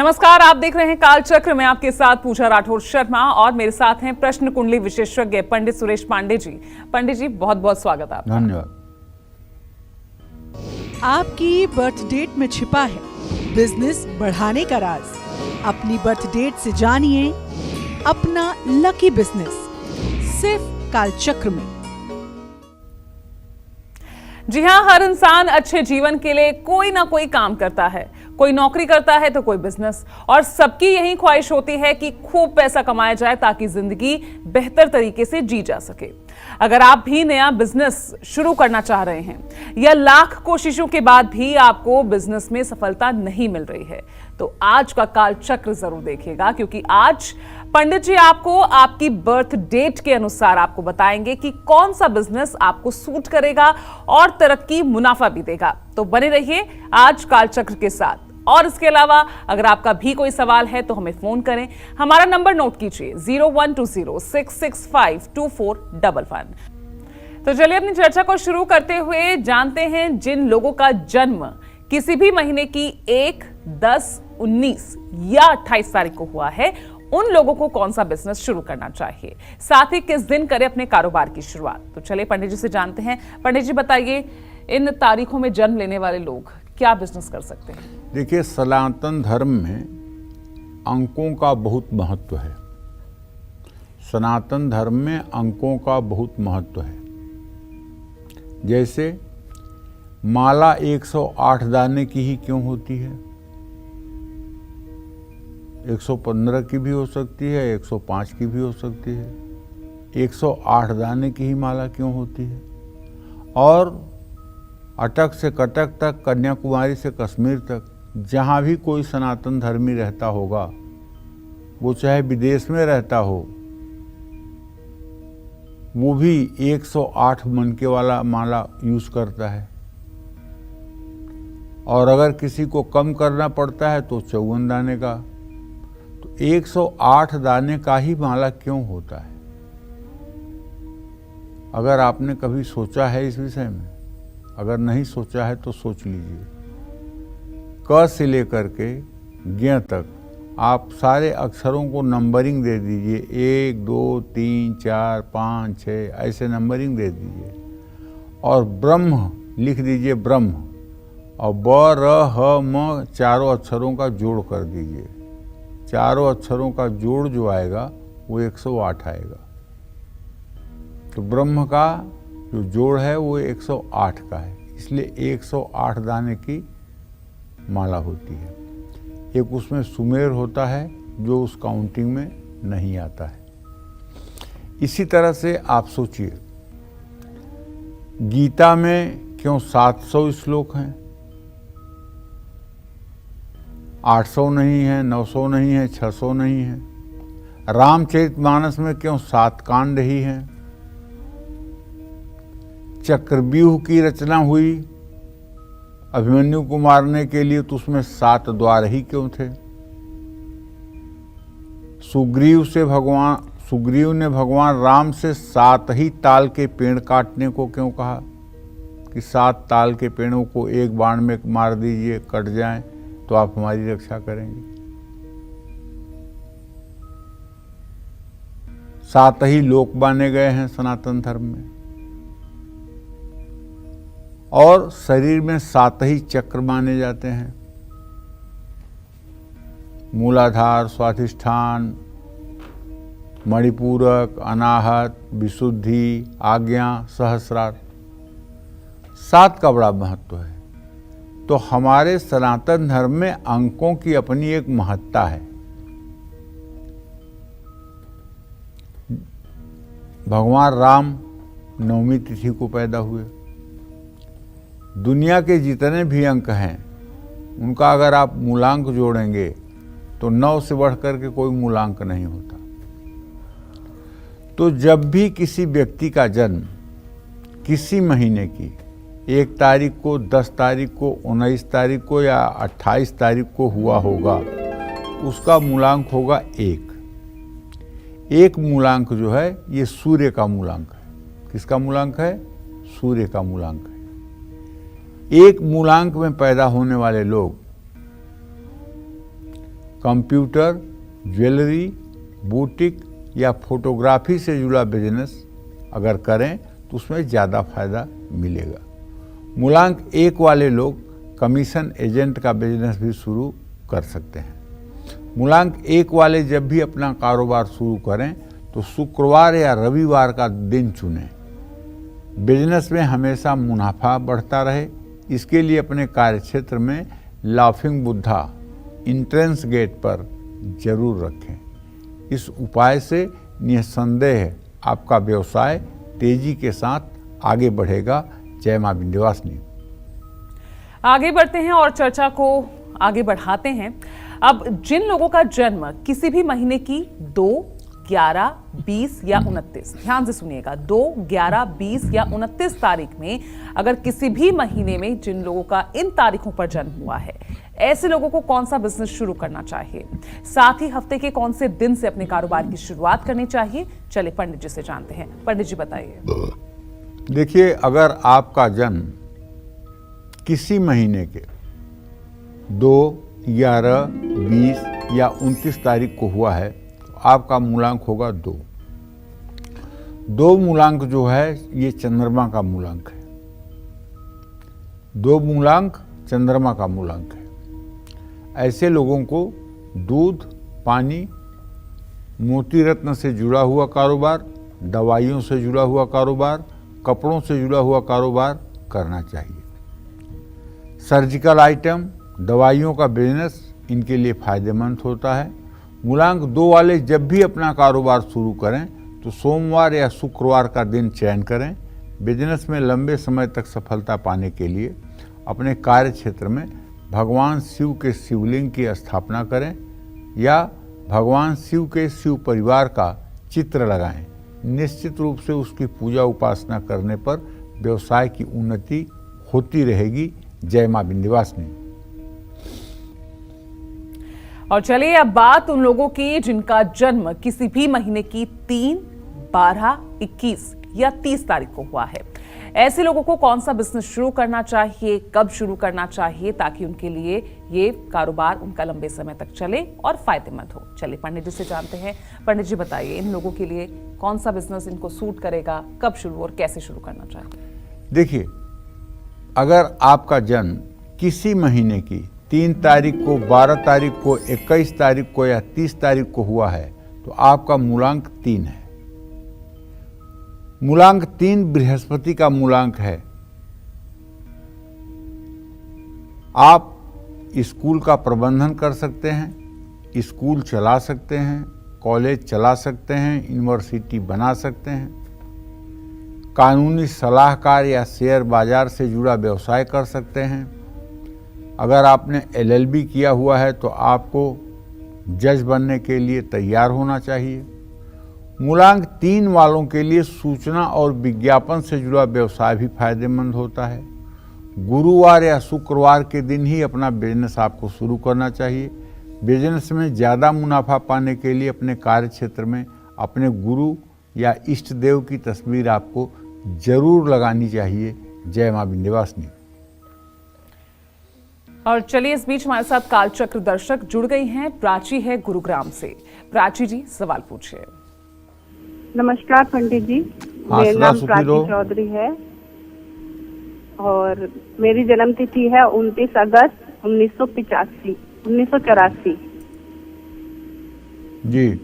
नमस्कार, आप देख रहे हैं कालचक्र में आपके साथ पूजा राठौर शर्मा और मेरे साथ हैं प्रश्न कुंडली विशेषज्ञ पंडित सुरेश पांडे जी। पंडित जी, बहुत बहुत स्वागत है आपका। धन्यवाद। आपकी बर्थ डेट में छिपा है बिजनेस बढ़ाने का राज। अपनी बर्थ डेट से जानिए अपना लकी बिजनेस, सिर्फ कालचक्र में। जी हाँ, हर इंसान अच्छे जीवन के लिए कोई ना कोई काम करता है। कोई नौकरी करता है तो कोई बिजनेस, और सबकी यही ख्वाहिश होती है कि खूब पैसा कमाया जाए ताकि जिंदगी बेहतर तरीके से जी जा सके। अगर आप भी नया बिजनेस शुरू करना चाह रहे हैं या लाख कोशिशों के बाद भी आपको बिजनेस में सफलता नहीं मिल रही है, तो आज का कालचक्र जरूर देखिएगा, क्योंकि आज पंडित जी आपको आपकी बर्थ डेट के अनुसार आपको बताएंगे कि कौन सा बिजनेस आपको सूट करेगा और तरक्की मुनाफा भी देगा। तो बने रहिए आज कालचक्र के साथ। और इसके अलावा अगर आपका भी कोई सवाल है तो हमें फोन करें। हमारा नंबर नोट कीजिए 0120665241। तो चलिए अपनी चर्चा को शुरू करते हुए जानते हैं जिन लोगों का जन्म किसी भी महीने की 1, 10, 19 या 28 तारीख को हुआ है, उन लोगों को कौन सा बिजनेस शुरू करना चाहिए, साथ ही किस दिन करें अपने कारोबार की शुरुआत। तो चलिए पंडित जी से जानते हैं। पंडित जी बताइए, इन तारीखों में जन्म लेने वाले लोग क्या बिजनेस कर सकते हैं? देखिए, सनातन धर्म में अंकों का बहुत महत्व है। सनातन धर्म में अंकों का बहुत महत्व है। जैसे माला 108 दाने की ही क्यों होती है? 115 की भी हो सकती है, 105 की भी हो सकती है। 108 दाने की ही माला क्यों होती है? और अटक से कटक तक, कन्याकुमारी से कश्मीर तक, जहाँ भी कोई सनातन धर्मी रहता होगा, वो चाहे विदेश में रहता हो, वो भी 108 मनके वाला माला यूज करता है। और अगर किसी को कम करना पड़ता है तो 54 दाने का। तो 108 दाने का ही माला क्यों होता है? अगर आपने कभी सोचा है इस विषय में, अगर नहीं सोचा है तो सोच लीजिए। क से लेकर के ज्ञ तक आप सारे अक्षरों को नंबरिंग दे दीजिए। 1, 2, 3, 4, 5, 6 ऐसे नंबरिंग दे दीजिए। और ब्रह्म लिख दीजिए, ब्रह्म, और ब, र, ह, म चारों अक्षरों का जोड़ कर दीजिए। चारों अक्षरों का जोड़ जो आएगा वो 108 आएगा। तो ब्रह्म का जो जोड़ है वो 108 का है, इसलिए 108 दाने की माला होती है। एक उसमें सुमेर होता है जो उस काउंटिंग में नहीं आता है। इसी तरह से आप सोचिए, गीता में क्यों 700 श्लोक हैं? 800 नहीं है, 900 नहीं है, 600 नहीं है। रामचरितमानस में क्यों 7 कांड ही हैं? चक्रव्यूह की रचना हुई अभिमन्यु को मारने के लिए, तो उसमें 7 द्वार ही क्यों थे? सुग्रीव ने भगवान राम से 7 ही ताल के पेड़ काटने को क्यों कहा कि 7 ताल के पेड़ों को एक बाण में मार दीजिए, कट जाएं तो आप हमारी रक्षा करेंगे। 7 ही लोक बांधे गए हैं सनातन धर्म में। और शरीर में 7 ही चक्र माने जाते हैं। मूलाधार, स्वाधिष्ठान, मणिपूरक, अनाहत, विशुद्धि, आज्ञा, सहस्रार, 7 का बड़ा महत्व है। तो हमारे सनातन धर्म में अंकों की अपनी एक महत्ता है। भगवान राम 9वीं तिथि को पैदा हुए। दुनिया के जितने भी अंक हैं उनका अगर आप मूलांक जोड़ेंगे तो 9 से बढ़कर के कोई मूलांक नहीं होता। तो जब भी किसी व्यक्ति का जन्म किसी महीने की 1 तारीख को, 10 तारीख को, 19 तारीख को या 28 तारीख को हुआ होगा, उसका मूलांक होगा 1। एक मूलांक जो है ये सूर्य का मूलांक है। किसका मूलांक है? सूर्य का मूलांक है। एक मूलांक में पैदा होने वाले लोग कंप्यूटर, ज्वेलरी, बुटीक या फोटोग्राफी से जुड़ा बिजनेस अगर करें तो उसमें ज़्यादा फायदा मिलेगा। मूलांक 1 वाले लोग कमीशन एजेंट का बिजनेस भी शुरू कर सकते हैं। मूलांक 1 वाले जब भी अपना कारोबार शुरू करें तो शुक्रवार या रविवार का दिन चुनें। बिजनेस में हमेशा मुनाफा बढ़ता रहे, इसके लिए अपने कार्यक्षेत्र में लाफिंग बुद्धा एंट्रेंस गेट पर जरूर रखें। इस उपाय से निसंदेह आपका व्यवसाय तेजी के साथ आगे बढ़ेगा। जय मां विंध्यवासिनी। आगे बढ़ते हैं और चर्चा को आगे बढ़ाते हैं। अब जिन लोगों का जन्म किसी भी महीने की 2, 11, 20 या 29, ध्यान से सुनिएगा, 2, 11, 20 या 29 तारीख में अगर किसी भी महीने में जिन लोगों का इन तारीखों पर जन्म हुआ है, ऐसे लोगों को कौन सा बिजनेस शुरू करना चाहिए, साथ ही हफ्ते के कौन से दिन से अपने कारोबार की शुरुआत करनी चाहिए, चलिए पंडित जी से जानते हैं। पंडित जी बताइए। देखिए, अगर आपका जन्म किसी महीने के 2, 11, 20 या 29 तारीख को हुआ है तो आपका मूलांक होगा 2। 2 मूलांक जो है ये चंद्रमा का मूलांक है। 2 मूलांक चंद्रमा का मूलांक है। ऐसे लोगों को दूध, पानी, मोती रत्न से जुड़ा हुआ कारोबार, दवाइयों से जुड़ा हुआ कारोबार, कपड़ों से जुड़ा हुआ कारोबार करना चाहिए। सर्जिकल आइटम, दवाइयों का बिजनेस इनके लिए फायदेमंद होता है। मूलांक 2 वाले जब भी अपना कारोबार शुरू करें तो सोमवार या शुक्रवार का दिन चयन करें। बिजनेस में लंबे समय तक सफलता पाने के लिए अपने कार्य क्षेत्र में भगवान शिव के शिवलिंग की स्थापना करें या भगवान शिव के शिव परिवार का चित्र लगाएं। निश्चित रूप से उसकी पूजा उपासना करने पर व्यवसाय की उन्नति होती रहेगी। जय मां विंध्यवासिनी। और चलिए अब बात उन लोगों की जिनका जन्म किसी भी महीने की 3, 12, 21 या 30 तारीख को हुआ है। ऐसे लोगों को कौन सा बिजनेस शुरू करना चाहिए, कब शुरू करना चाहिए, ताकि उनके लिए ये कारोबार उनका लंबे समय तक चले और फायदेमंद हो। चलिए पंडित जी से जानते हैं। पंडित जी बताइए, इन लोगों के लिए कौन सा बिजनेस इनको सूट करेगा, कब शुरू और कैसे शुरू करना चाहिए? देखिए, अगर आपका जन्म किसी महीने की 3 तारीख को, 12 तारीख को, 21 तारीख को या 30 तारीख को हुआ है तो आपका मूलांक 3 है। मूलांक 3 बृहस्पति का मूलांक है। आप स्कूल का प्रबंधन कर सकते हैं, स्कूल चला सकते हैं, कॉलेज चला सकते हैं, यूनिवर्सिटी बना सकते हैं, कानूनी सलाहकार या शेयर बाजार से जुड़ा व्यवसाय कर सकते हैं। अगर आपने LLB किया हुआ है तो आपको जज बनने के लिए तैयार होना चाहिए। मूलांक 3 वालों के लिए सूचना और विज्ञापन से जुड़ा व्यवसाय भी फायदेमंद होता है। गुरुवार या शुक्रवार के दिन ही अपना बिजनेस आपको शुरू करना चाहिए। बिजनेस में ज़्यादा मुनाफा पाने के लिए अपने कार्य क्षेत्र में अपने गुरु या इष्ट देव की तस्वीर आपको जरूर लगानी चाहिए। जय मां विंध्यवासिनी। और चलिए इस बीच हमारे साथ कालचक्र दर्शक जुड़ गई हैं। प्राची है गुरुग्राम से। प्राची जी सवाल पूछिए। नमस्कार पंडित जी, मेरा नाम प्राची चौधरी है और मेरी जन्म तिथि है 29 अगस्त 1984। जी।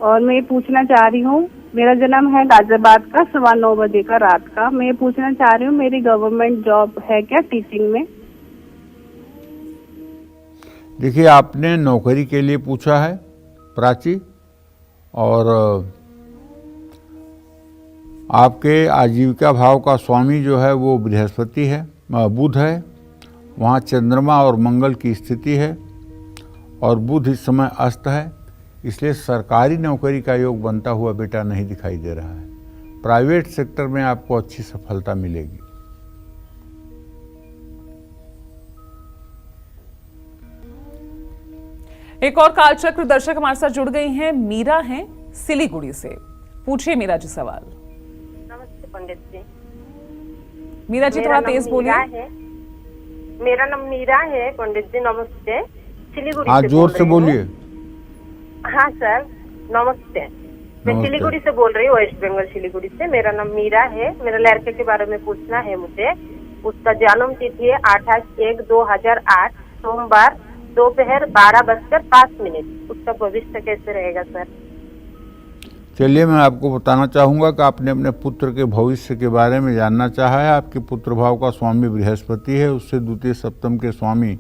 और मैं पूछना चाह रही हूँ, मेरा जन्म है गाजियाबाद का 9:15 बजे का रात का। मैं पूछना चाह रही हूँ, मेरी गवर्नमेंट जॉब है क्या टीचिंग में? देखिए, आपने नौकरी के लिए पूछा है प्राची, और आपके आजीविका भाव का स्वामी जो है वो बृहस्पति है, बुध है। वहाँ चंद्रमा और मंगल की स्थिति है और बुध इस समय अस्त है, इसलिए सरकारी नौकरी का योग बनता हुआ बेटा नहीं दिखाई दे रहा है। प्राइवेट सेक्टर में आपको अच्छी सफलता मिलेगी। एक और कालचक्र दर्शक हमारे साथ जुड़ गई हैं। मीरा हैं सिलीगुड़ी से। पूछिए मीरा जी सवाल। नमस्ते पंडित जी। मीरा जी थोड़ा तेज बोलिए। मेरा नाम मीरा है पंडित जी। नमस्ते। सिलीगुड़ी हाँ, से जोर बोल से रही हूँ। बोलिए। हाँ सर, नमस्ते। मैं नमस्ते। सिलीगुड़ी से बोल रही हूँ, वेस्ट बंगाल सिलीगुड़ी से। मेरा नाम मीरा है। मेरे लड़के के बारे में पूछना है मुझे। उसका जन्म तिथि है 28/1/2008, सोमवार, दोपहर 12:05। उसका भविष्य कैसे रहेगा सर? चलिए, मैं आपको बताना चाहूँगा कि आपने अपने पुत्र के भविष्य के बारे में जानना चाहा है। आपके पुत्र भाव का स्वामी बृहस्पति है, उससे द्वितीय सप्तम के स्वामी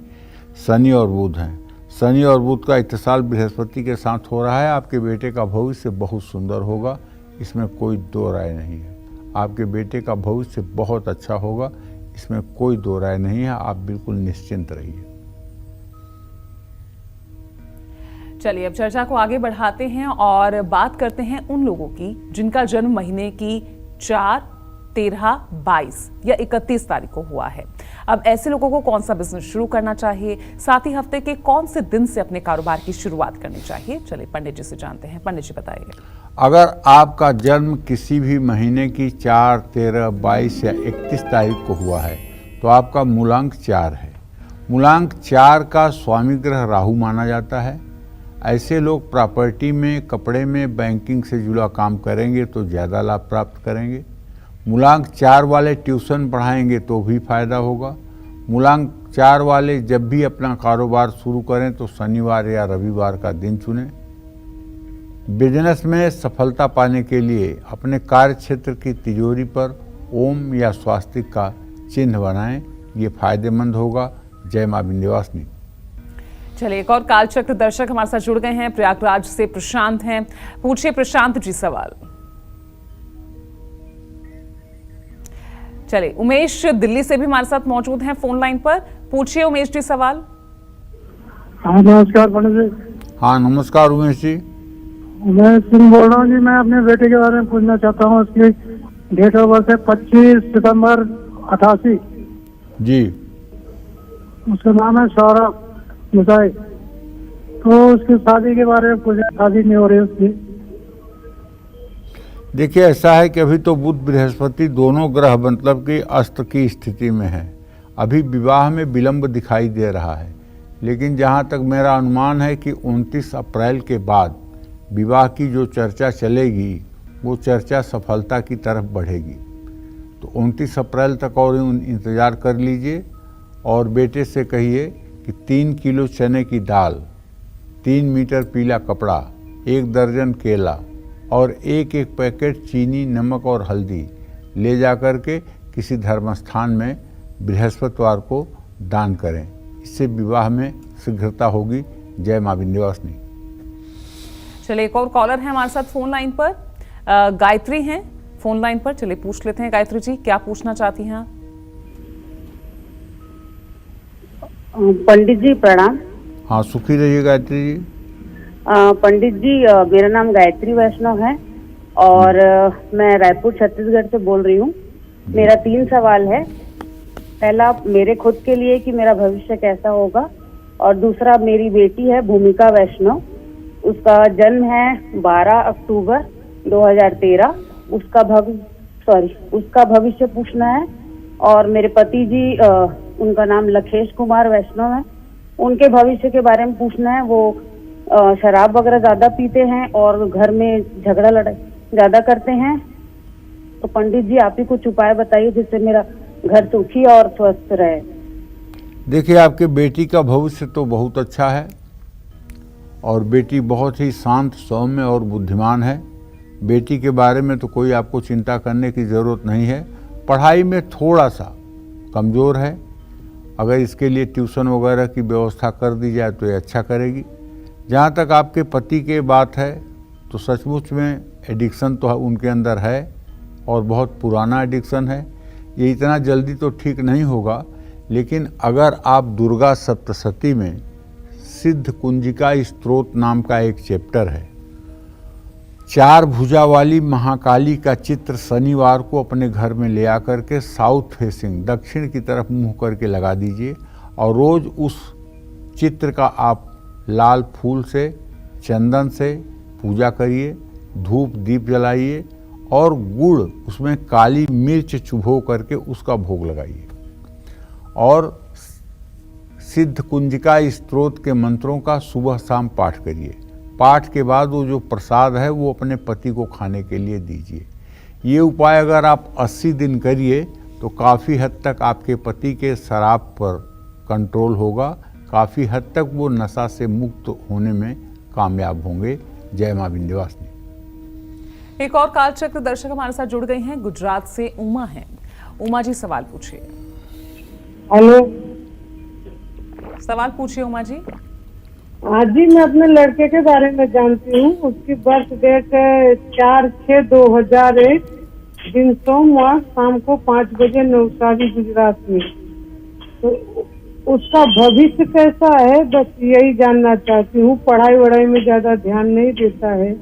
शनि और बुध हैं। शनि और बुध का इत्तेसाल बृहस्पति के साथ हो रहा है। आपके बेटे का भविष्य बहुत सुंदर होगा, इसमें कोई दो राय नहीं है। आपके बेटे का भविष्य बहुत अच्छा होगा, इसमें कोई दो राय नहीं है। आप बिल्कुल निश्चिंत रहिए। चलिए अब चर्चा को आगे बढ़ाते हैं और बात करते हैं उन लोगों की जिनका जन्म महीने की 4, 13, 22 या 31 तारीख को हुआ है। अब ऐसे लोगों को कौन सा बिजनेस शुरू करना चाहिए, साथ ही हफ्ते के कौन से दिन से अपने कारोबार की शुरुआत करनी चाहिए, चलिए पंडित जी से जानते हैं। पंडित जी बताइए। अगर आपका जन्म किसी भी महीने की 4, 13, 22 या 31 तारीख को हुआ है तो आपका मूलांक 4 है। मूलांक 4 का स्वामी ग्रह राहु माना जाता है। ऐसे लोग प्रॉपर्टी में, कपड़े में, बैंकिंग से जुड़ा काम करेंगे तो ज़्यादा लाभ प्राप्त करेंगे। मूलांक 4 वाले ट्यूशन पढ़ाएंगे तो भी फायदा होगा। मूलांक 4 वाले जब भी अपना कारोबार शुरू करें तो शनिवार या रविवार का दिन चुनें। बिजनेस में सफलता पाने के लिए अपने कार्य क्षेत्र की तिजोरी पर ओम या स्वास्तिक का चिन्ह बनाएं, ये फायदेमंद होगा। जय मां विंध्यवासिनी। चलिए एक और कालचक्र दर्शक हमारे साथ जुड़ गए हैं, प्रयागराज से प्रशांत हैं। पूछिए प्रशांत जी सवाल। चलिए उमेश दिल्ली से भी हमारे साथ मौजूद हैं फोन लाइन पर। पूछिए उमेश जी सवाल। हाँ नमस्कार पंडित जी। हाँ नमस्कार उमेश जी। मैं सिंह बोल रहा हूँ जी। मैं अपने बेटे के बारे में पूछना चाहता हूँ। उसकी डेट ऑफ बर्थ है 25 सितंबर 88। जी। उसका नाम है सौरभ मुसाई। तो उसकी शादी के बारे में पूछना, शादी नहीं हो रही उसकी। देखिए ऐसा है कि अभी तो बुध बृहस्पति दोनों ग्रह मतलब कि अस्त की स्थिति में है। अभी विवाह में विलंब दिखाई दे रहा है, लेकिन जहाँ तक मेरा अनुमान है कि 29 अप्रैल के बाद विवाह की जो चर्चा चलेगी वो चर्चा सफलता की तरफ बढ़ेगी। तो 29 अप्रैल तक और इंतज़ार कर लीजिए और बेटे से कहिए कि 3 किलो चने की दाल, 3 मीटर पीला कपड़ा, 1 दर्जन केला और एक पैकेट चीनी, नमक और हल्दी ले जा कर के किसी धर्मस्थान में बृहस्पतिवार को दान करें। इससे विवाह में शीघ्रता होगी। जय मां विंध्यवासिनी। चलिए एक और कॉलर है हमारे साथ फोन लाइन पर, गायत्री हैं फोन लाइन पर। चलिए पूछ लेते हैं गायत्री जी, क्या पूछना चाहती हैं आप? पंडित जी प्रणाम। हाँ सुखी रहिए गायत्री जी। पंडित जी मेरा नाम गायत्री वैष्णव है और मैं रायपुर छत्तीसगढ़ से बोल रही हूँ। मेरा 3 सवाल है। पहला मेरे खुद के लिए कि मेरा भविष्य कैसा होगा, और दूसरा मेरी बेटी है भूमिका वैष्णव, उसका जन्म है 12 अक्टूबर 2013। उसका भविष्य पूछना है। और मेरे पति जी उनका नाम लखेश कुमार वैष्णव है, उनके भविष्य के बारे में पूछना है। वो शराब वगैरह ज्यादा पीते हैं और घर में झगड़ा लड़ाई ज्यादा करते हैं। तो पंडित जी आप ही कुछ उपाय बताइए जिससे मेरा घर सुखी और स्वस्थ रहे। देखिए आपके बेटी का भविष्य तो बहुत अच्छा है और बेटी बहुत ही शांत, सौम्य और बुद्धिमान है। बेटी के बारे में तो कोई आपको चिंता करने की ज़रूरत नहीं है। पढ़ाई में थोड़ा सा कमज़ोर है, अगर इसके लिए ट्यूशन वगैरह की व्यवस्था कर दी जाए तो ये अच्छा करेगी। जहाँ तक आपके पति के बात है तो सचमुच में एडिक्शन तो उनके अंदर है और बहुत पुराना एडिक्शन है। ये इतना जल्दी तो ठीक नहीं होगा, लेकिन अगर आप दुर्गा सप्तशती में सिद्ध कुंजिका स्तोत्र नाम का एक चैप्टर है, 4 भुजा वाली महाकाली का चित्र शनिवार को अपने घर में ले आकर के साउथ फेसिंग, दक्षिण की तरफ मुंह करके लगा दीजिए और रोज़ उस चित्र का आप लाल फूल से, चंदन से पूजा करिए, धूप दीप जलाइए और गुड़ उसमें काली मिर्च चुभो करके उसका भोग लगाइए। और सिद्ध कुंजिका स्त्रोत के मंत्रों का सुबह शाम पाठ करिए। पाठ के बाद वो जो प्रसाद है वो अपने पति को खाने के लिए दीजिए। ये उपाय अगर आप 80 दिन करिए तो काफ़ी हद तक आपके पति के शराब पर कंट्रोल होगा, काफ़ी हद तक वो नशा से मुक्त होने में कामयाब होंगे। जय मां विंध्यवासिनी। एक और कालचक्र दर्शक हमारे साथ जुड़ गए हैं, गुजरात से उमा हैं। उमा जी सवाल पूछिए। हेलो, सवाल पूछिए उमा जी। आज जी मैं अपने लड़के के बारे में जानती हूँ। उसकी बर्थ डेट 4/6/2001, दिन सोमवार, शाम को 5 बजे नवसारी गुजरात में। तो उसका भविष्य कैसा है, बस यही जानना चाहती हूँ। पढ़ाई वढ़ाई में ज्यादा ध्यान नहीं देता है।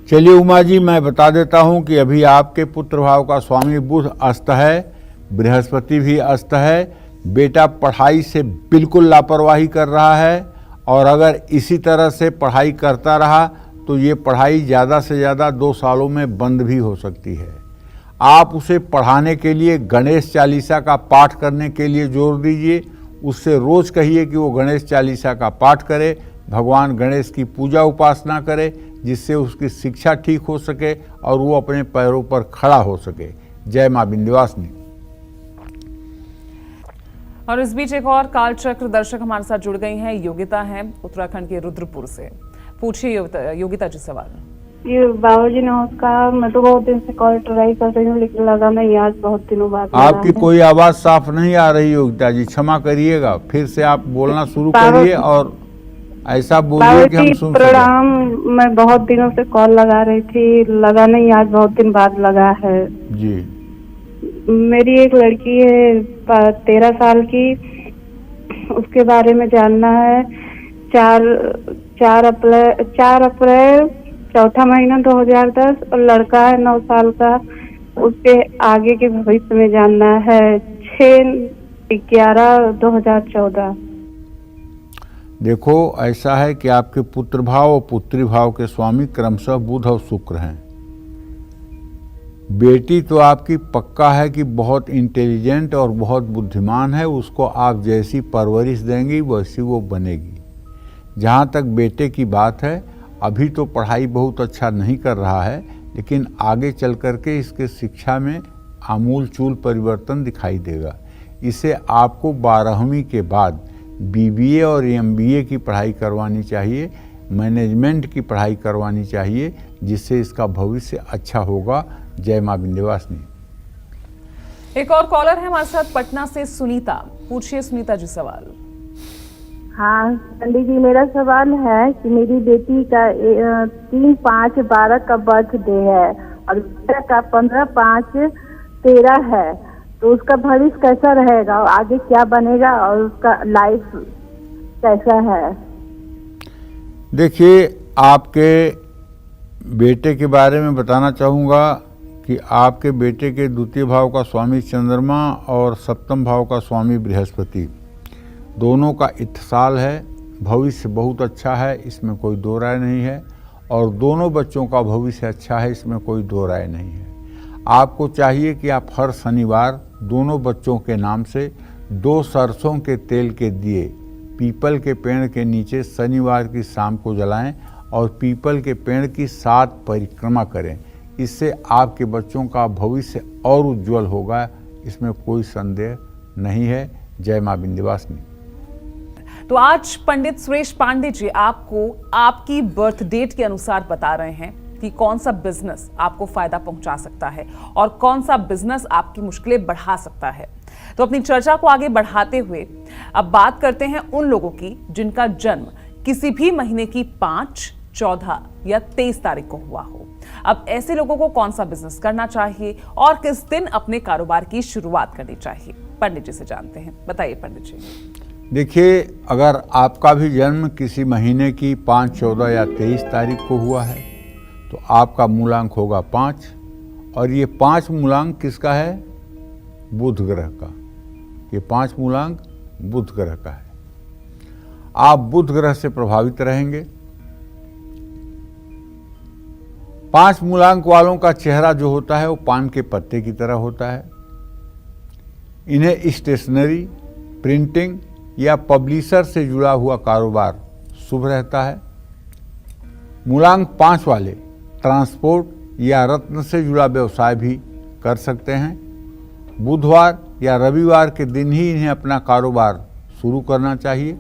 चलिए उमा जी, मैं बता देता हूं कि अभी आपके पुत्र भाव का स्वामी बुध अस्त है, बृहस्पति भी अस्त है। बेटा पढ़ाई से बिल्कुल लापरवाही कर रहा है और अगर इसी तरह से पढ़ाई करता रहा तो ये पढ़ाई ज़्यादा से ज़्यादा 2 सालों में बंद भी हो सकती है। आप उसे पढ़ाने के लिए गणेश चालीसा का पाठ करने के लिए जोर दीजिए। उससे रोज़ कहिए कि वो गणेश चालीसा का पाठ करे, भगवान गणेश की पूजा उपासना करे, जिससे उसकी शिक्षा ठीक हो सके और वो अपने पैरों पर खड़ा हो सके। जय मां विंध्यवासिनी। और इस बीच एक और कालचक्र दर्शक हमारे साथ जुड़ गई हैं, योगिता हैं उत्तराखंड के रुद्रपुर से। पूछिए योगिता जी सवाल। ये बाबा जी नमस्कार। मैं तो बहुत दिन से कॉल ट्राई कर रही हूँ लेकिन लगा नहीं, आज बहुत दिनों बाद आपकी कोई आवाज साफ नहीं आ रही योगिता जी, क्षमा करिएगा। फिर से आप बोलना शुरू करिए और ऐसा बोलिए कि हम सुन सकें। प्रणाम। मैं बहुत दिनों से कॉल लगा रही थी, लगा नहीं, आज बहुत दिन बाद लगा है जी। मेरी एक लड़की है 13 साल की, उसके बारे में जानना है। 4 अप्रैल चौथा महीना 2010 और लड़का है 9 साल का। उसके आगे के भविष्य में जानना है। 6/11/2014। देखो, ऐसा है कि आपके पुत्र भाव और पुत्री भाव के स्वामी क्रमशः बुध और शुक्र हैं। बेटी तो आपकी पक्का है कि बहुत इंटेलिजेंट और बहुत बुद्धिमान है। उसको आप जैसी परवरिश देंगी वैसी वो बनेगी। जहाँ तक बेटे की बात है, अभी तो पढ़ाई बहुत अच्छा नहीं कर रहा है, लेकिन आगे चल करके इसके शिक्षा में आमूल चूल परिवर्तन दिखाई देगा। इसे आपको 12वीं के बाद BBA और MBA की पढ़ाई करवानी चाहिए, मैनेजमेंट की पढ़ाई करवानी चाहिए, जिससे इसका भविष्य अच्छा होगा। जय मां विंध्यवासिनी। एक और कॉलर है हमारे साथ पटना से, सुनीता। पूछिए सुनीता जी सवाल। हाँ पंडित जी, मेरा सवाल है कि मेरी बेटी का 3/5/12 का बर्थडे है और बेटा का 15/5/13 है। तो उसका भविष्य कैसा रहेगा, आगे क्या बनेगा और उसका लाइफ कैसा है? देखिए, आपके बेटे के बारे में बताना चाहूँगा कि आपके बेटे के द्वितीय भाव का स्वामी चंद्रमा और सप्तम भाव का स्वामी बृहस्पति, दोनों का इत्साल है। भविष्य बहुत अच्छा है, इसमें कोई दो राय नहीं है। और दोनों बच्चों का भविष्य अच्छा है, इसमें कोई दो राय नहीं है। आपको चाहिए कि आप हर शनिवार दोनों बच्चों के नाम से 2 सरसों के तेल के दिए पीपल के पेड़ के नीचे शनिवार की शाम को जलाएं और पीपल के पेड़ की 7 परिक्रमा करें। इससे आपके बच्चों का भविष्य और उज्जवल होगा, इसमें कोई संदेह नहीं है। जय मां विंध्यवासिनी। तो आज पंडित सुरेश पांडे जी आपको आपकी बर्थ डेट के अनुसार बता रहे हैं कि कौन सा बिजनेस आपको फायदा पहुंचा सकता है और कौन सा बिजनेस आपकी मुश्किलें बढ़ा सकता है। तो अपनी चर्चा को आगे बढ़ाते हुए अब बात करते हैं उन लोगों की जिनका जन्म किसी भी महीने की 5, 14 या 23 तारीख को हुआ हो। अब ऐसे लोगों को कौन सा बिजनेस करना चाहिए और किस दिन अपने कारोबार की शुरुआत करनी चाहिए, पंडित जी से जानते हैं। बताइए पंडित जी। देखिए, अगर आपका भी जन्म किसी महीने की 5, 14 या 23 तारीख को हुआ है तो आपका मूलांक होगा 5 और ये 5 मूलांक किसका है? बुध ग्रह का। ये 5 मूलांक बुध ग्रह का है। आप बुध ग्रह से प्रभावित रहेंगे। 5 मूलांक वालों का चेहरा जो होता है वो पान के पत्ते की तरह होता है। इन्हें स्टेशनरी, प्रिंटिंग, या पब्लिशर से जुड़ा हुआ कारोबार शुभ रहता है। मूलांक 5 वाले ट्रांसपोर्ट या रत्न से जुड़ा व्यवसाय भी कर सकते हैं। बुधवार या रविवार के दिन ही इन्हें अपना कारोबार शुरू करना चाहिए।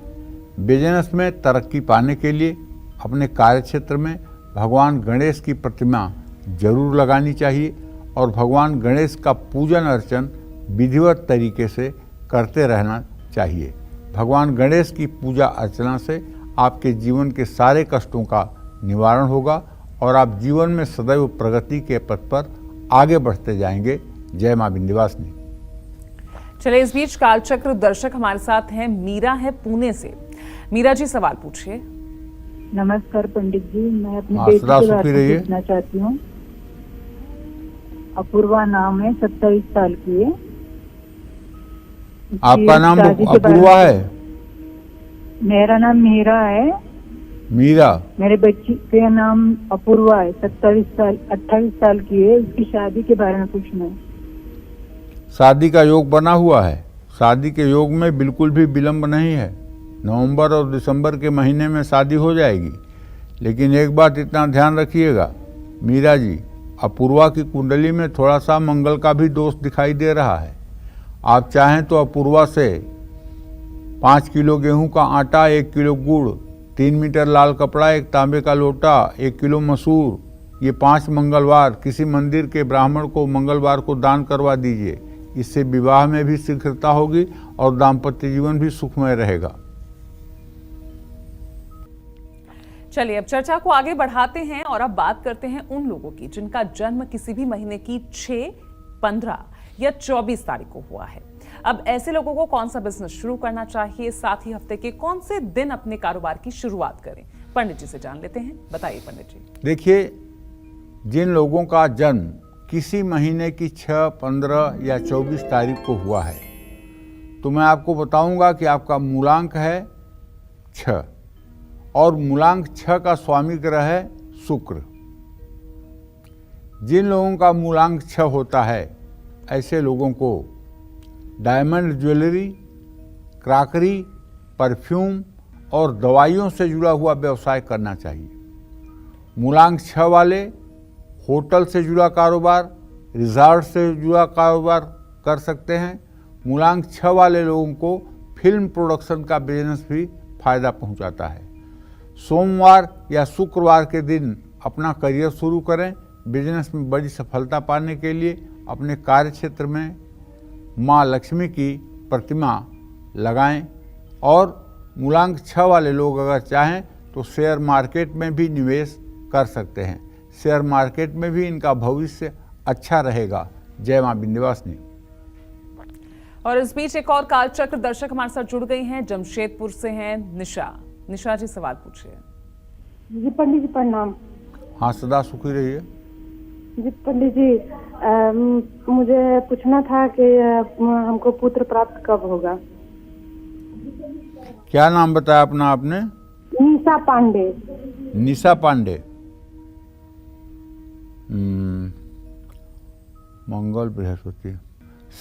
बिजनेस में तरक्की पाने के लिए अपने कार्यक्षेत्र में भगवान गणेश की प्रतिमा जरूर लगानी चाहिए और भगवान गणेश का पूजन अर्चन विधिवत तरीके से करते रहना चाहिए। भगवान गणेश की पूजा अर्चना से आपके जीवन के सारे कष्टों का निवारण होगा और आप जीवन में सदैव प्रगति के पथ पर आगे बढ़ते जाएंगे। जय मां विंध्यवासिनी। चलिए, इस बीच कालचक्र दर्शक हमारे साथ हैं। मीरा है पुणे से। मीरा जी, सवाल पूछिए। नमस्कार पंडित जी, मैं अपनी हाँ, बेटी सदा के सुखी बारे रहिए। में पूछना चाहती हूँ। अपूर्वा नाम है, 27 साल की है। आपका नाम शादी के अपूर्वा बारे है? में- मेरा नाम मीरा है। मीरा? मेरे बच्ची का नाम अपूर्वा है, 28 साल की है। उसकी शादी के बारे में पूछना है। शादी का योग बना हुआ है। शादी के योग में बिल्कुल भी विलंब नहीं है। नवंबर और दिसंबर के महीने में शादी हो जाएगी। लेकिन एक बात इतना ध्यान रखिएगा मीरा जी, अपूर्वा की कुंडली में थोड़ा सा मंगल का भी दोष दिखाई दे रहा है। आप चाहें तो अपूर्वा से 5 किलो गेहूं का आटा, 1 किलो गुड़, 3 मीटर लाल कपड़ा, 1 तांबे का लोटा, 1 किलो मसूर, ये 5 मंगलवार किसी मंदिर के ब्राह्मण को मंगलवार को दान करवा दीजिए। इससे विवाह में भी शीघ्रता होगी और दाम्पत्य जीवन भी सुखमय रहेगा। चलिए, अब चर्चा को आगे बढ़ाते हैं और अब बात करते हैं उन लोगों की जिनका जन्म किसी भी महीने की 6, 15 या 24 तारीख को हुआ है। अब ऐसे लोगों को कौन सा बिजनेस शुरू करना चाहिए, साथ ही हफ्ते के कौन से दिन अपने कारोबार की शुरुआत करें, पंडित जी से जान लेते हैं। बताइए पंडित जी। देखिए, जिन लोगों का जन्म किसी महीने की 6, 15 या 24 तारीख को हुआ है, तो मैं आपको बताऊंगा कि आपका मूलांक है 6 और मूलांक 6 का स्वामी ग्रह है शुक्र। जिन लोगों का मूलांक 6 होता है, ऐसे लोगों को डायमंड ज्वेलरी, क्राकरी, परफ्यूम और दवाइयों से जुड़ा हुआ व्यवसाय करना चाहिए। मूलांक 6 वाले होटल से जुड़ा कारोबार, रिजॉर्ट से जुड़ा कारोबार कर सकते हैं। मूलांक 6 वाले लोगों को फिल्म प्रोडक्शन का बिजनेस भी फायदा पहुंचाता है। सोमवार या शुक्रवार के दिन अपना करियर शुरू करें। बिजनेस में बड़ी सफलता पाने के लिए अपने कार्य क्षेत्र में माँ लक्ष्मी की प्रतिमा लगाएं। और मूलांक 6 वाले लोग अगर चाहें तो शेयर मार्केट में भी निवेश कर सकते हैं। शेयर मार्केट में भी इनका भविष्य अच्छा रहेगा। जय मां विंध्यवासिनी। और इस बीच एक और कालचक्र दर्शक हमारे साथ जुड़ गई हैं, जमशेदपुर से हैं निशा। निशा जी, सवाल पूछिए। जी पंडित जी प्रणाम। हाँ, सदा सुखी रहिए। जी पंडित जी, मुझे पूछना था कि हमको पुत्र प्राप्त कब होगा। क्या नाम बताया अपना आपने? निशा पांडे। निशा पांडे। मंगल बृहस्पति।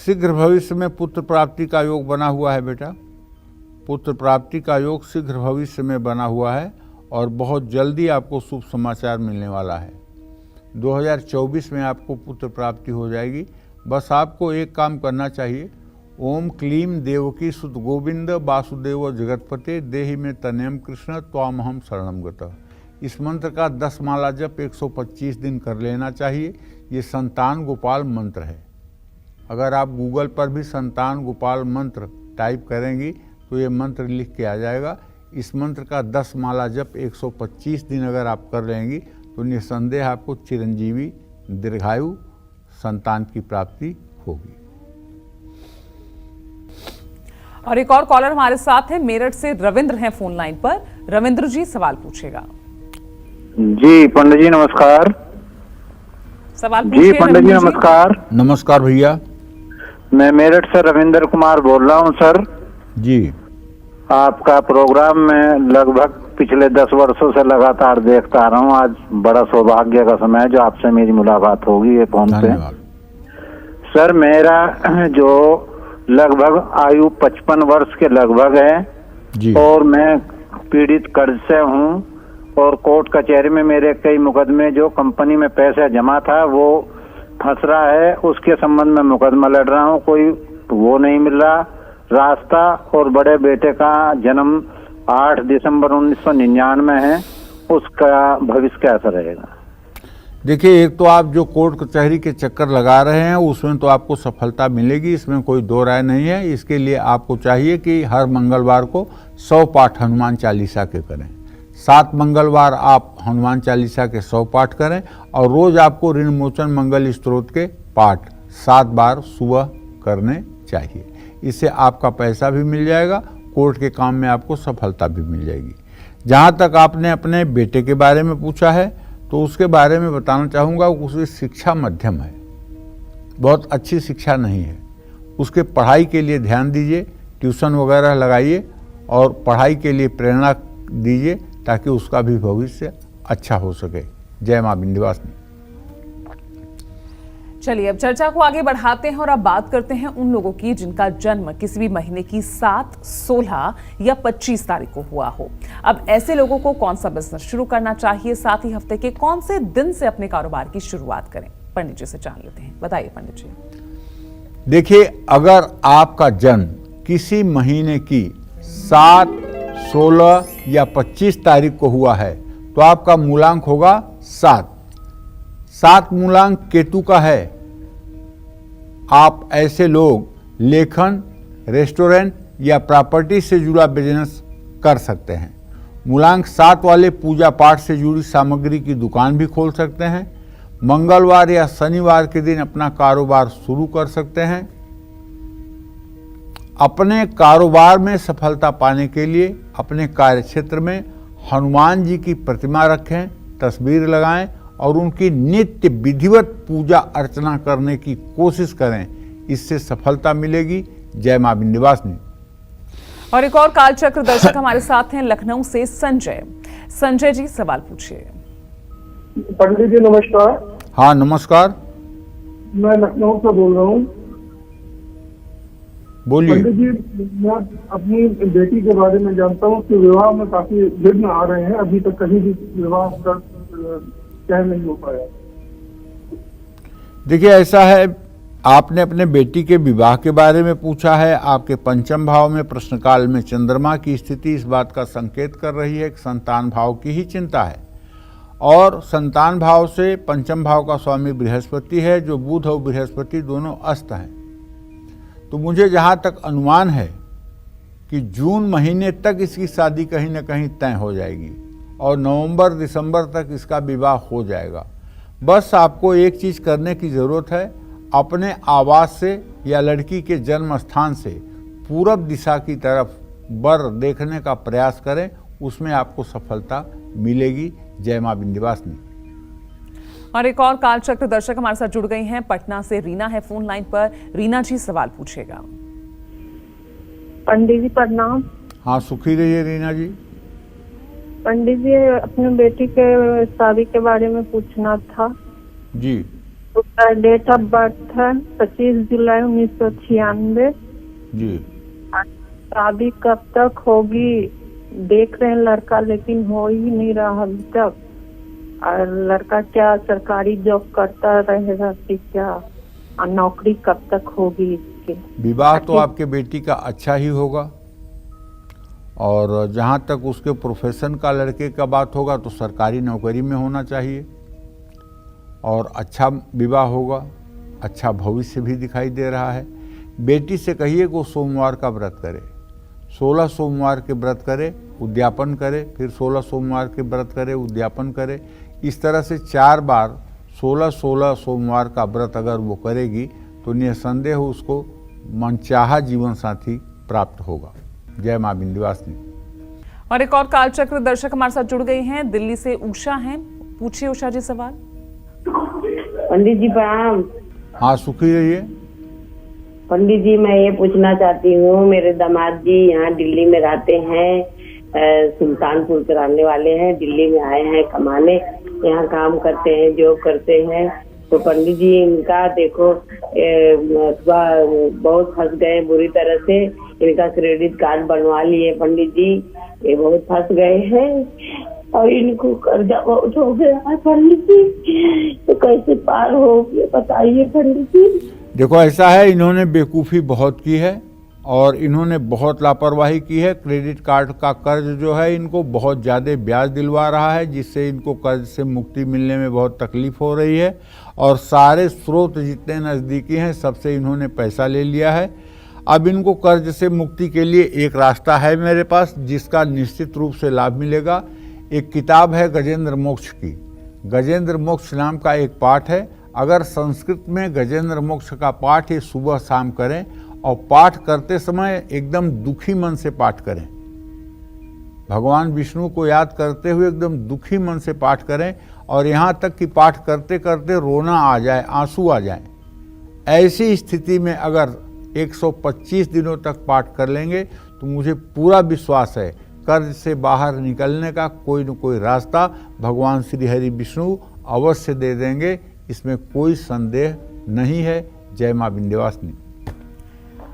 शीघ्र भविष्य में पुत्र प्राप्ति का योग बना हुआ है बेटा। पुत्र प्राप्ति का योग शीघ्र भविष्य में बना हुआ है और बहुत जल्दी आपको शुभ समाचार मिलने वाला है। 2024 में आपको पुत्र प्राप्ति हो जाएगी। बस आपको एक काम करना चाहिए। ओम क्लीम देवकी सुत गोविंद वासुदेव जगतपते देहि में तनयम कृष्ण त्वामहम शरणम गतः। इस मंत्र का 10 माला जप 125 दिन कर लेना चाहिए। ये संतान गोपाल मंत्र है। अगर आप गूगल पर भी संतान गोपाल मंत्र टाइप करेंगी तो ये मंत्र लिख के आ जाएगा। इस मंत्र का 10 माला जप 125 दिन अगर आप कर लेंगी तो निस्संदेह आपको चिरंजीवी, दीर्घायु, संतान की प्राप्ति होगी। और एक और कॉलर हमारे साथ है, मेरठ से रविंद्र हैं फोन लाइन पर। रविंद्र जी, सवाल पूछेगा। जी पंडित जी नमस्कार। सवाल जी पंडित जी नमस्कार। नमस्कार भैया। मैं मेरठ से रविंद्र कुमार बोल रहा हूँ सर। जी। आपका प्रोग्राम में लगभग पिछले 10 वर्षों से लगातार देखता आ रहा हूँ। आज बड़ा सौभाग्य का समय है जो आपसे मेरी मुलाकात होगी ये फोन पे। धन्यवाद। सर मेरा जो लगभग आयु 55 वर्ष के लगभग है जी। और मैं पीड़ित कर्ज से हूँ और कोर्ट कचहरी में मेरे कई मुकदमे जो कंपनी में पैसा जमा था वो फंस रहा है, उसके संबंध में मुकदमा लड़ रहा हूँ, कोई वो नहीं मिल रहा रास्ता। और बड़े बेटे का जन्म 8 दिसंबर 1999 है, उसका भविष्य कैसा रहेगा? देखिए, एक तो आप जो कोर्ट कचहरी के चक्कर लगा रहे हैं उसमें तो आपको सफलता मिलेगी, इसमें कोई दो राय नहीं है। इसके लिए आपको चाहिए कि हर मंगलवार को 100 पाठ हनुमान चालीसा के करें। 7 मंगलवार आप हनुमान चालीसा के 100 पाठ करें और रोज आपको ऋण मोचन मंगल स्तोत्र के पाठ 7 बार सुबह करने चाहिए। इससे आपका पैसा भी मिल जाएगा, कोर्ट के काम में आपको सफलता भी मिल जाएगी। जहाँ तक आपने अपने बेटे के बारे में पूछा है तो उसके बारे में बताना चाहूँगा, उसकी शिक्षा मध्यम है, बहुत अच्छी शिक्षा नहीं है। उसके पढ़ाई के लिए ध्यान दीजिए, ट्यूशन वगैरह लगाइए और पढ़ाई के लिए प्रेरणा दीजिए ताकि उसका भी भविष्य अच्छा हो सके। जय माँ विंध्यवासिनी। चलिए अब चर्चा को आगे बढ़ाते हैं और अब बात करते हैं उन लोगों की जिनका जन्म किसी भी महीने की 7, 16 या 25 तारीख को हुआ हो। अब ऐसे लोगों को कौन सा बिजनेस शुरू करना चाहिए, साथ ही हफ्ते के कौन से दिन से अपने कारोबार की शुरुआत करें, पंडित जी से जान लेते हैं। बताइए पंडित जी। देखिए, अगर आपका जन्म किसी महीने की 7, 16 या 25 तारीख को हुआ है तो आपका मूलांक होगा 7। 7 मूलांक केतु का है। आप ऐसे लोग लेखन, रेस्टोरेंट या प्रॉपर्टी से जुड़ा बिजनेस कर सकते हैं। मूलांक 7 वाले पूजा पाठ से जुड़ी सामग्री की दुकान भी खोल सकते हैं। मंगलवार या शनिवार के दिन अपना कारोबार शुरू कर सकते हैं। अपने कारोबार में सफलता पाने के लिए अपने कार्यक्षेत्र में हनुमान जी की प्रतिमा रखें, तस्वीर लगाएं और उनकी नित्य विधिवत पूजा अर्चना करने की कोशिश करें, इससे सफलता मिलेगी। जय मां विंध्यवासिनी। और एक और कालचक्र दर्शक हमारे साथ हैं लखनऊ से संजय। संजय जी सवाल पूछिए। पंडित जी नमस्कार। हाँ नमस्कार, मैं लखनऊ से बोल रहा हूँ। बोलिए। पंडित जी, मैं अपनी बेटी के बारे में जानता हूँ कि विवाह में काफी विघ्न आ रहे हैं, अभी तक कहीं भी विवाह का तय नहीं हो पाया। देखिए, ऐसा है, आपने अपने बेटी के विवाह के बारे में पूछा है। आपके पंचम भाव में प्रश्नकाल में चंद्रमा की स्थिति इस बात का संकेत कर रही है कि संतान भाव की ही चिंता है और संतान भाव से पंचम भाव का स्वामी बृहस्पति है, जो बुध और बृहस्पति दोनों अस्त हैं। तो मुझे जहाँ तक अनुमान है कि जून महीने तक इसकी शादी कहीं ना कहीं तय हो जाएगी और नवंबर दिसंबर तक इसका विवाह हो जाएगा। बस आपको एक चीज़ करने की ज़रूरत है, अपने आवास से या लड़की के जन्म स्थान से पूरब दिशा की तरफ वर देखने का प्रयास करें, उसमें आपको सफलता मिलेगी। जय मां विंध्यवासिनी। और एक और कालचक्र दर्शक हमारे साथ जुड़ गई हैं, पटना से रीना है फोन लाइन पर। रीना जी सवाल पूछेगा। पंडित जी प्रणाम। हाँ, सुखी रहिए रीना जी। पंडित जी, अपने बेटी के शादी के बारे में पूछना था जी। उसका डेट ऑफ बर्थ है 25 जुलाई 1996 जी। शादी कब तक होगी देख रहे हैं लड़का, लेकिन हो ही नहीं रहा अभी तक। और लड़का क्या सरकारी जॉब करता रहेगा कि क्या, और नौकरी कब तक होगी इसकी? विवाह तो आपके बेटी का अच्छा ही होगा और जहाँ तक उसके प्रोफेशन का लड़के का बात होगा तो सरकारी नौकरी में होना चाहिए और अच्छा विवाह होगा, अच्छा भविष्य भी दिखाई दे रहा है। बेटी से कहिए कि वो सोमवार का व्रत करे, 16 सोमवार के व्रत करे, उद्यापन करे, फिर 16 सोमवार के व्रत करे, उद्यापन करे। इस तरह से 4 बार 16 सोमवार का व्रत अगर वो करेगी तो निसंदेह उसको मनचाहा जीवन साथी प्राप्त होगा। जय मां विंध्यवासिनी। और एक और कालचक्र दर्शक हमारे साथ जुड़ गई हैं, दिल्ली से उषा हैं। पूछिए उषा जी सवाल। पंडित जी प्रणाम। हाँ, सुखी रहिए। पंडित जी, मैं ये पूछना चाहती हूँ, मेरे दामाद जी यहाँ दिल्ली में रहते हैं, सुल्तानपुर के रहने वाले हैं, दिल्ली में आए हैं कमाने, यहाँ काम करते हैं, जॉब करते हैं तो पंडित जी इनका देखो बहुत फंस गए बुरी तरह से। इनका क्रेडिट कार्ड बनवा लिए पंडित जी, ये बहुत फंस गए हैं और इनको कर्जा बहुत हो गया है पंडित जी, तो कैसे पार हो ये बताइए पंडित जी। देखो ऐसा है, इन्होंने बेवकूफ़ी बहुत की है और इन्होंने बहुत लापरवाही की है। क्रेडिट कार्ड का कर्ज जो है इनको बहुत ज़्यादा ब्याज दिलवा रहा है, जिससे इनको कर्ज से मुक्ति मिलने में बहुत तकलीफ हो रही है। और सारे स्रोत जितने नज़दीकी हैं सबसे इन्होंने पैसा ले लिया है। अब इनको कर्ज से मुक्ति के लिए एक रास्ता है मेरे पास, जिसका निश्चित रूप से लाभ मिलेगा। एक किताब है गजेंद्र मोक्ष की, गजेंद्र मोक्ष नाम का एक पाठ है। अगर संस्कृत में गजेंद्र मोक्ष का पाठ ये सुबह शाम करें और पाठ करते समय एकदम दुखी मन से पाठ करें, भगवान विष्णु को याद करते हुए एकदम दुखी मन से पाठ करें और यहाँ तक कि पाठ करते करते रोना आ जाए, आंसू आ जाए। ऐसी स्थिति में अगर 125 दिनों तक पाठ कर लेंगे तो मुझे पूरा विश्वास है कर्ज से बाहर निकलने का कोई न कोई रास्ता भगवान श्री हरि विष्णु अवश्य दे देंगे, इसमें कोई संदेह नहीं है। जय मां विंध्यवासिनी।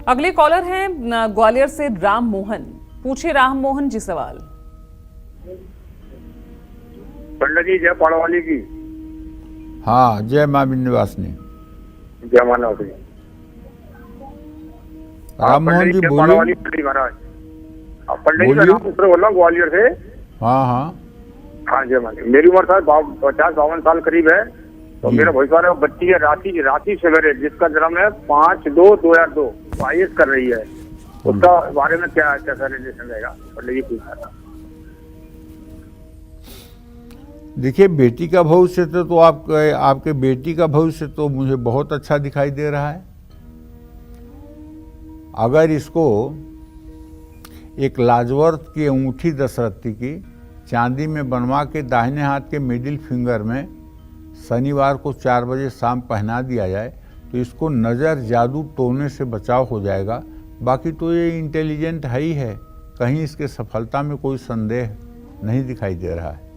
अगले कॉलर हैं ग्वालियर से राम मोहन। पूछे राम मोहन जी सवाल। पंडित जी जय पड़वाली की। हाँ, जय मां विंध्यवासिनी। जय मानव जी। राम मोहन जी बोलिए। महाराज पंडित जी का नाम पुत्र बोल रहा हूँ ग्वालियर से। हाँ हाँ हाँ जय मान। मेरी उम्र साहब 50-52 साल करीब है। तो मेरा भविष्य है बच्ची है राशि सवेरे, जिसका जन्म है 5/2/2002, IAS कर रही है। उसका बारे में क्या रिलेशन रहेगा पंडित जी पूछा था। देखिए, बेटी का भविष्य तो आपके बेटी का भविष्य तो मुझे बहुत अच्छा दिखाई दे रहा है। अगर इसको एक लाजवर्थ की अंगूठी दशरथी की चांदी में बनवा के दाहिने हाथ के मिडिल फिंगर में शनिवार को 4 बजे शाम पहना दिया जाए तो इसको नज़र जादू टोने से बचाव हो जाएगा। बाकी तो ये इंटेलिजेंट है ही है, कहीं इसके सफलता में कोई संदेह नहीं दिखाई दे रहा है।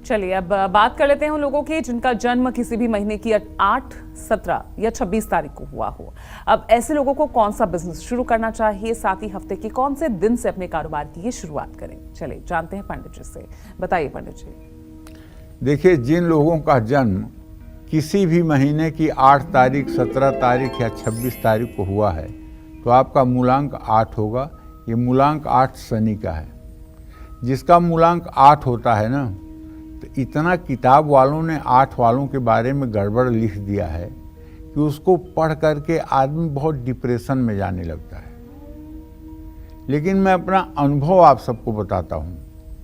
चलिए अब बात कर लेते हैं उन लोगों की जिनका जन्म किसी भी महीने की 8, 17 या 26 तारीख को हुआ हो। अब ऐसे लोगों को कौन सा बिजनेस शुरू करना चाहिए, साथ ही हफ्ते के कौन से दिन से अपने कारोबार की ये शुरुआत करें, चलिए जानते हैं पंडित जी से। बताइए पंडित जी। देखिए, जिन लोगों का जन्म किसी भी महीने की 8 तारीख, 17 तारीख या 26 तारीख को हुआ है तो आपका मूलांक 8 होगा। ये मूलांक 8 शनि का है। जिसका मूलांक 8 होता है ना, तो इतना किताब वालों ने 8 वालों के बारे में गड़बड़ लिख दिया है कि उसको पढ़ करके आदमी बहुत डिप्रेशन में जाने लगता है। लेकिन मैं अपना अनुभव आप सबको बताता हूँ,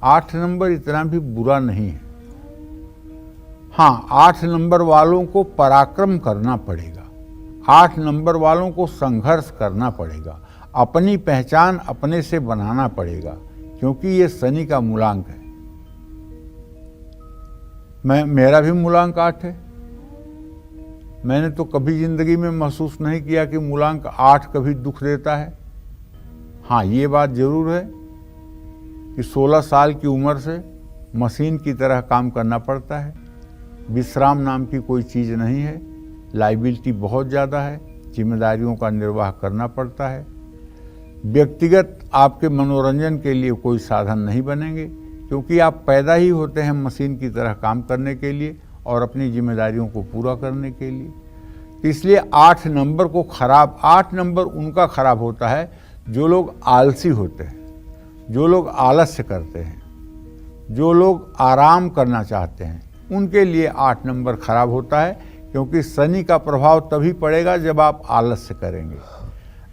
8 नंबर इतना भी बुरा नहीं है। हाँ, 8 नंबर वालों को पराक्रम करना पड़ेगा, 8 नंबर वालों को संघर्ष करना पड़ेगा, अपनी पहचान अपने से बनाना पड़ेगा, क्योंकि ये शनि का मूलांक है। मेरा भी मूलांक 8 है। मैंने तो कभी जिंदगी में महसूस नहीं किया कि मूलांक 8 कभी दुख देता है। हाँ, ये बात जरूर है कि 16 साल की उम्र से मशीन की तरह काम करना पड़ता है। विश्राम नाम की कोई चीज़ नहीं है, लाइबिलिटी बहुत ज़्यादा है, जिम्मेदारियों का निर्वाह करना पड़ता है। व्यक्तिगत आपके मनोरंजन के लिए कोई साधन नहीं बनेंगे, क्योंकि आप पैदा ही होते हैं मशीन की तरह काम करने के लिए और अपनी जिम्मेदारियों को पूरा करने के लिए। तो इसलिए 8 नंबर को खराब, 8 नंबर उनका खराब होता है जो लोग आलसी होते हैं, जो लोग आलस्य करते हैं, जो लोग आराम करना चाहते हैं, उनके लिए 8 नंबर खराब होता है, क्योंकि शनि का प्रभाव तभी पड़ेगा जब आप आलस्य करेंगे।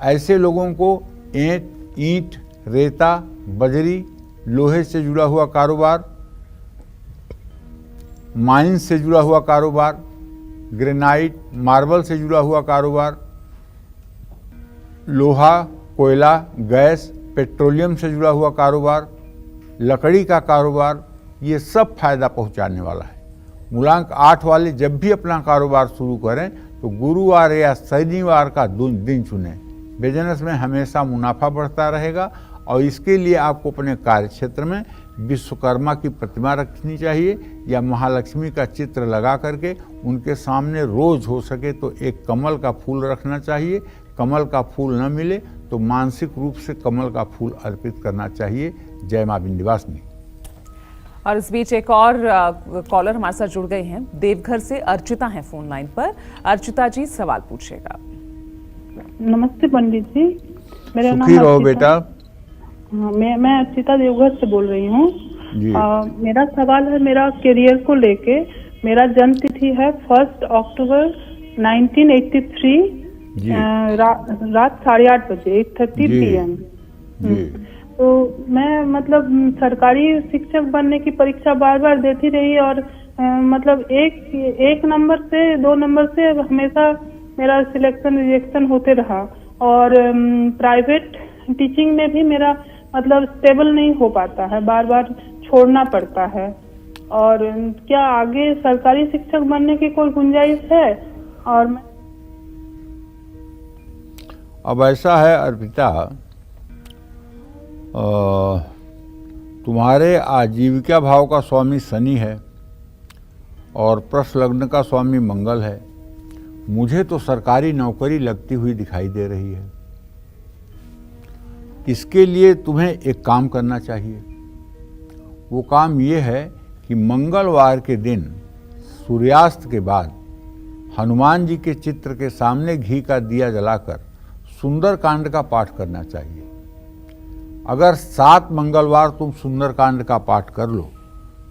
ऐसे लोगों को ईंट, रेता, बजरी, लोहे से जुड़ा हुआ कारोबार, माइंस से जुड़ा हुआ कारोबार, ग्रेनाइट, मार्बल से जुड़ा हुआ कारोबार, लोहा, कोयला, गैस, पेट्रोलियम से जुड़ा हुआ कारोबार, लकड़ी का कारोबार, ये सब फायदा पहुंचाने वाला है। मूलांक 8 वाले जब भी अपना कारोबार शुरू करें तो गुरुवार या शनिवार का दिन चुनें। बिजनेस में हमेशा मुनाफा बढ़ता रहेगा और इसके लिए आपको अपने कार्य क्षेत्र में विश्वकर्मा की प्रतिमा रखनी चाहिए या महालक्ष्मी का चित्र लगा करके उनके सामने रोज हो सके तो एक कमल का फूल रखना चाहिए। कमल का फूल न मिले तो मानसिक रूप से कमल का फूल अर्पित करना चाहिए। जय मां विंध्यवासिनी। और इस बीच एक और कॉलर हमारे साथ जुड़ गए हैं। देवघर से अर्चिता हैं फोन लाइन पर। अर्चिता जी सवाल पूछिएगा। नमस्ते पंडित जी, मेरा नाम सुखी रहो बेटा। हाँ, मैं अर्चिता देवघर से बोल रही हूँ। मेरा सवाल है मेरा करियर को लेके। मेरा जन्म तिथि है 1 अक्टूबर 1983 रात 8:30 बजे 8:30 PM। तो मैं मतलब सरकारी शिक्षक बनने की परीक्षा बार बार देती रही और मतलब एक नंबर से 2 नंबर से हमेशा मेरा सिलेक्शन रिजेक्शन होते रहा। और प्राइवेट टीचिंग में भी मेरा मतलब स्टेबल नहीं हो पाता है, बार बार छोड़ना पड़ता है। और क्या आगे सरकारी शिक्षक बनने की कोई गुंजाइश है? और मैं अब ऐसा है अर्पिता, तुम्हारे आजीविका भाव का स्वामी शनि है और प्रश्न लग्न का स्वामी मंगल है। मुझे तो सरकारी नौकरी लगती हुई दिखाई दे रही है। इसके लिए तुम्हें एक काम करना चाहिए। वो काम ये है कि मंगलवार के दिन सूर्यास्त के बाद हनुमान जी के चित्र के सामने घी का दिया जलाकर सुंदरकांड का पाठ करना चाहिए। अगर 7 मंगलवार तुम सुंदरकांड का पाठ कर लो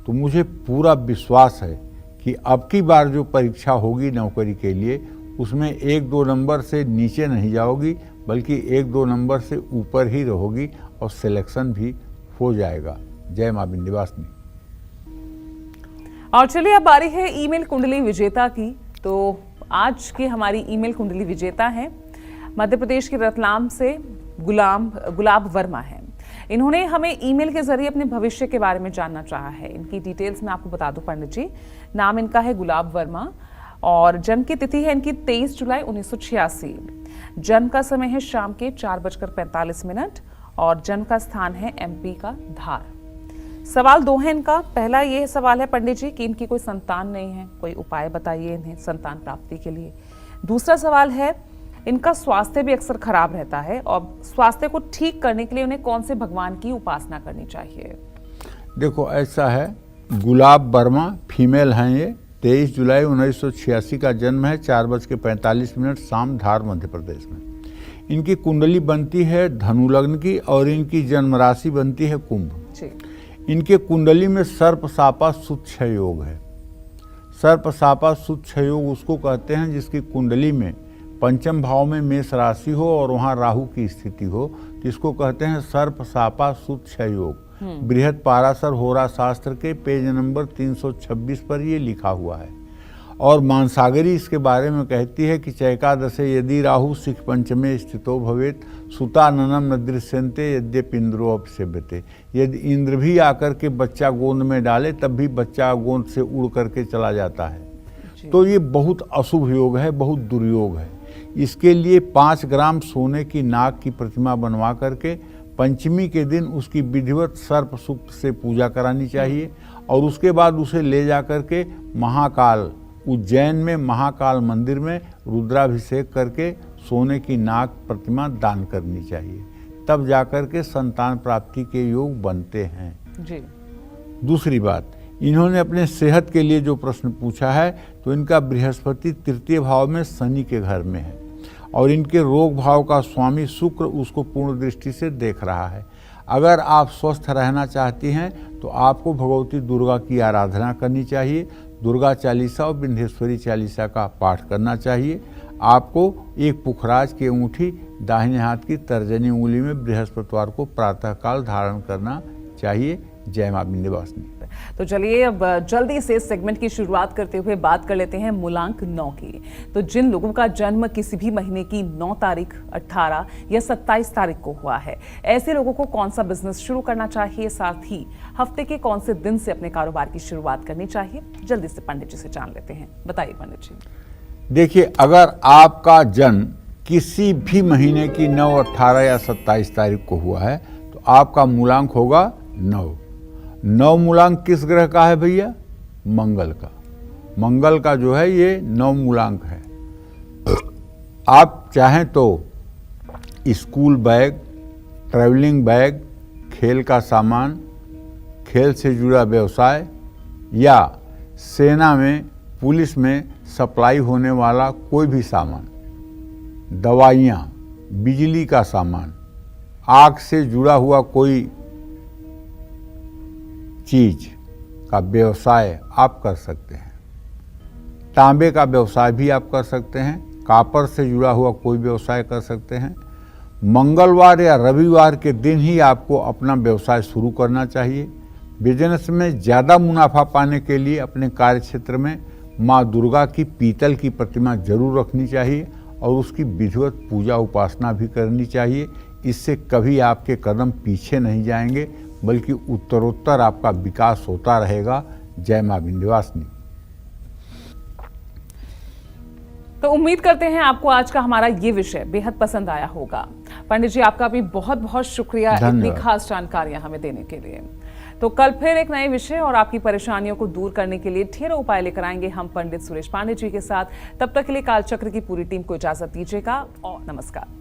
तो मुझे पूरा विश्वास है कि अब की बार जो परीक्षा होगी नौकरी के लिए उसमें 1-2 नंबर से नीचे नहीं जाओगी, बल्कि 1-2 नंबर से ऊपर ही रहोगी और सिलेक्शन भी हो जाएगा। जय मां विंध्यवासिनी। और चलिए अब बारी है ईमेल कुंडली विजेता की। तो आज की हमारी ईमेल कुंडली विजेता है मध्य प्रदेश के रतलाम से गुलाब वर्मा है। इन्होंने हमें ईमेल के जरिए अपने भविष्य के बारे में जानना चाहा है। इनकी डिटेल्स मैं आपको बता दूं पंडित जी। नाम इनका है गुलाब वर्मा और जन्म की तिथि है इनकी 23 जुलाई 1986। जन्म का समय है शाम के 4:45 और जन्म का स्थान है MP का धार। सवाल 2 है इनका। पहला ये सवाल है पंडित जी कि इनकी कोई संतान नहीं है, कोई उपाय बताइए इन्हें संतान प्राप्ति के लिए। दूसरा सवाल है इनका स्वास्थ्य भी अक्सर खराब रहता है और स्वास्थ्य को ठीक करने के लिए उन्हें कौन से भगवान की उपासना करनी चाहिए? देखो ऐसा है, गुलाब वर्मा फीमेल हैं ये। 23 जुलाई 1986 का जन्म है। 4:45 शाम धार मध्य प्रदेश में। इनकी कुंडली बनती है धनु लग्न की और इनकी जन्म राशि बनती है कुंभ। इनके कुंडली में सर्प सापा सुच्छ योग है। सर्प सापा सुच्छ योग उसको कहते हैं जिसकी कुंडली में पंचम भाव में मेष राशि हो और वहाँ राहु की स्थिति हो, तो इसको कहते हैं सर्प सापा सुच्छ योग। बृहद पाराशर होरा शास्त्र के पेज नंबर 326 पर ये लिखा हुआ है। और मानसागरी इसके बारे में कहती है कि चैकादशे यदि राहु सिख पंचमे स्थितो भवेत सुताननम न दृश्यन्ते यद्यपि इंद्रो अपसेव्यते। यदि इंद्र भी आकर के बच्चा गोंद में डाले तब भी बच्चा गोंद से उड़ करके चला जाता है। तो ये बहुत अशुभ योग है, बहुत दुर्योग है। इसके लिए 5 ग्राम सोने की नाग की प्रतिमा बनवा करके पंचमी के दिन उसकी विधिवत सर्प सूक्त से पूजा करानी चाहिए और उसके बाद उसे ले जा करके महाकाल उज्जैन में महाकाल मंदिर में रुद्राभिषेक करके सोने की नाग प्रतिमा दान करनी चाहिए। तब जाकर के संतान प्राप्ति के योग बनते हैं जी। दूसरी बात, इन्होंने अपने सेहत के लिए जो प्रश्न पूछा है तो इनका बृहस्पति 3य भाव में शनि के घर में है और इनके रोग भाव का स्वामी शुक्र उसको पूर्ण दृष्टि से देख रहा है। अगर आप स्वस्थ रहना चाहती हैं तो आपको भगवती दुर्गा की आराधना करनी चाहिए। दुर्गा चालीसा और विंध्येश्वरी चालीसा का पाठ करना चाहिए। आपको एक पुखराज की अंगूठी दाहिने हाथ की तर्जनी उंगली में बृहस्पतिवार को प्रातःकाल धारण करना चाहिए। जय मां विंध्यवासिनी। तो चलिए अब जल्दी से इस सेगमेंट की शुरुआत करते हुए बात कर लेते हैं मूलांक 9 की। तो जिन लोगों का जन्म किसी भी महीने की 9 तारीख, 18 या 27 तारीख को हुआ है, ऐसे लोगों को कौन सा बिजनेस शुरू करना चाहिए, साथ ही हफ्ते के कौन से दिन से अपने कारोबार की शुरुआत करनी चाहिए, जल्दी से पंडित जी से जान लेते हैं। बताइए पंडित जी। देखिए, अगर आपका जन्म किसी भी महीने की 9, 18 या 27 तारीख को हुआ है तो आपका मूलांक होगा 9। 9 मूलांक किस ग्रह का है भैया? मंगल का। मंगल का जो है ये 9 मूलांक है। आप चाहें तो स्कूल बैग, ट्रैवलिंग बैग, खेल का सामान, खेल से जुड़ा व्यवसाय या सेना में, पुलिस में सप्लाई होने वाला कोई भी सामान, दवाइयाँ, बिजली का सामान, आग से जुड़ा हुआ कोई चीज का व्यवसाय आप कर सकते हैं। तांबे का व्यवसाय भी आप कर सकते हैं, कॉपर से जुड़ा हुआ कोई व्यवसाय कर सकते हैं। मंगलवार या रविवार के दिन ही आपको अपना व्यवसाय शुरू करना चाहिए। बिजनेस में ज़्यादा मुनाफा पाने के लिए अपने कार्य क्षेत्र में माँ दुर्गा की पीतल की प्रतिमा जरूर रखनी चाहिए और उसकी विधिवत पूजा उपासना भी करनी चाहिए। इससे कभी आपके कदम पीछे नहीं जाएंगे, बल्कि उत्तरोत्तर आपका विकास होता रहेगा। जय माँ विंध्यवासिनी। तो उम्मीद करते हैं आपको आज का हमारा ये विषय बेहद पसंद आया होगा। पंडित जी, आपका भी बहुत बहुत शुक्रिया इतनी खास जानकारियां हमें देने के लिए। तो कल फिर एक नए विषय और आपकी परेशानियों को दूर करने के लिए ढेरों उपाय लेकर आएंगे हम पंडित सुरेश पांडे जी के साथ। तब तक के लिए कालचक्र की पूरी टीम को इजाजत दीजिएगा और नमस्कार।